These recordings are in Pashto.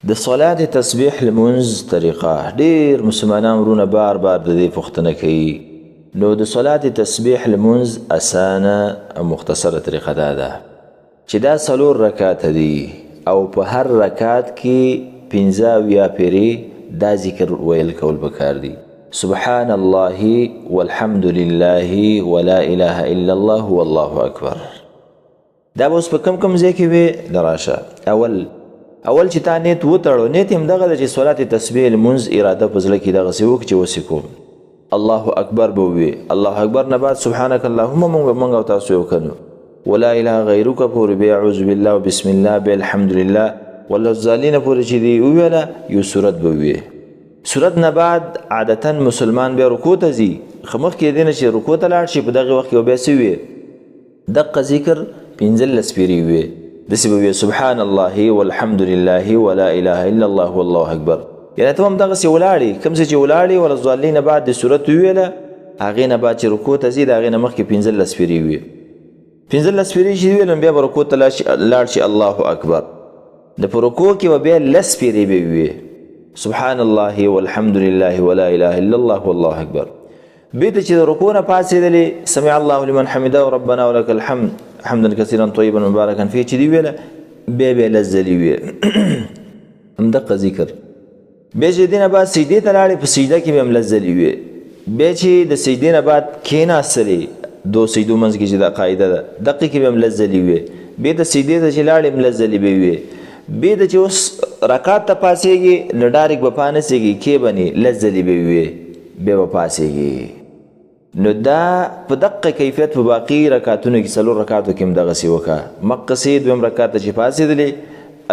د صلات تسبیح لمونځ طریقه ډیر مسلمانان ورونه بار بار د دې پوښتنه کوي. نو د صلات تسبیح لمونځ اسانه او مختصره طریقه ده چې دا 4 رکعات دي او په هر رکعت کې 15 پیری دا ذکر ویل کول پکار دي. سبحان الله والحمد لله ولا اله الا الله والله اکبر. دا اوس په کم ځای کې وي دراشه. اول چې تا نیت وتړو، نیت هم دغه چې صلات تسبیح لمونځ اراده په زړه کې دغه سی وک چې وسکو الله اکبر به وي. الله اکبر نه بعد سبحانك اللهم مونږ او تاسو وکړو ولا اله غیرک پورې به اعوذ بالله وبسم الله بالحمد لله والذالین پورې چې دی ویله یو سورت به وي. سورت نه بعد عادتا مسلمان به رکوع ته ځي، خمخ کې دینه چې رکوع ته لاړ شي په دغه وخت کې به سوي دغه ذکر 15 پیری وي. دسی به سبحان الله والحمد لله ولا اله الا الله والله اکبر. یعنی ته هم دغه سی ولاړی کوم چې ولاړی والذالین بعد د سورت ویله هغه نه بعد چې رکوع ته ځي دغه نه مخکې 15 پیری وي. 15 پیری چې ویل بیا رکوع ته لاړ شي الله اکبر. د رکوع کې بیا لس پیری به وي سبحان الله والحمد لله ولا اله الا الله والله اکبر. بیت چې رکوع نه پاتېدلې سمع الله لمن حمده ربنا ولك الحمد حمدا كثيرا طيبا مباركا فيه چې دی ویله بیا لزلی وي هم دغه ذکر. بیا چې دینه بعد سجدې ته لاړې په سجده کې به هم لزلی وي. بیا چې د سجدې نه بعد کېناستلې دو سجدو منځ کې چې دا قاعده ده دقیقې کې به هم لزلی وي. بیا د سجدې ته چې لاړې هم لزلی به وي. بیا د چې اوس رکعت ته پاسېږي نو ډایرکټ به پانسېږي کې بني لزلی به وي بیا به پاسېږي. نو دا په دقه کیفیت په باقي رکعتونو کې 4 رکعاتو کې هم دغسې وکړه. مقصد دویم رکعت ته چې پاسېدلې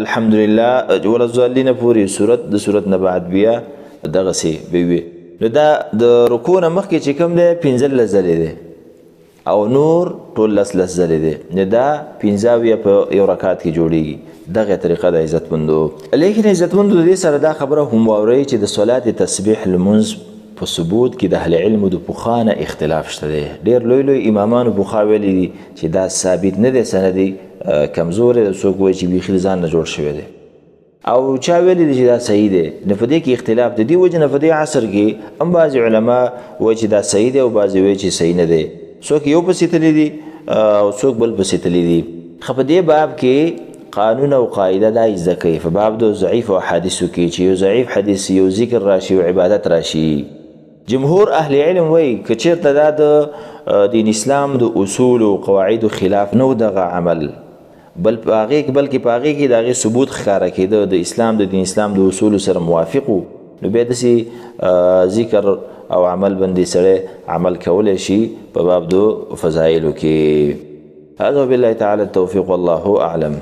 الحمدلله والضالین پورې صورت د صورت نه بعد بیا دغسې به وي. نو دا د رکوع نه مخکې چې کوم دی 15 ځلې دی او نور ټول لس ځلې دی. نو دا 15 په یو رکعت کې جوړیږي. دغه طریقه د عزتمندو. لیکن عزتمندو د دې سره دا خبره هم واورئ چې د صلات تسبیح لمونځ په ثبوت کې د اهل علم د پخوانه اختلاف شته دی. ډېر لوی امامانو پخوا ویلي دي چې دا ثابت نه دی سندي کمزور دی. څوک وایي چې بیخي ځان نه جوړ شوی دی او چا ویلي دي چې دا صحیح دی. نو په دې کې اختلاف دی. دې وجې نه په دې عصر کې هم بعضې علما وایي چې دا صحیح دی او بعضې وایي چې صحیح نه دی. څوک یو پسې تللی دي او څوک بل پسې تللی دي. خو په دې باب کې قانون او قاعده دا زده کوي په باب د ضعیف او حدیثو کې چې یو ضعیف حدیث یو ذکر راشي او عبادت راشي. جمهور اهل علم وایي که چېرته دا د دین اسلام د اصول او قواعدو خلاف نه و دغه عمل بلکې په هغې کې د هغې ثبوت ښکاره کېده د اسلام د دین اسلام د اصولو سره موافق و نو بیا داسې ذکر او عمل باندې سړی عمل کولی شي په باب د فضایلو کې. هذا بالله تعالی التوفیق والله اعلم.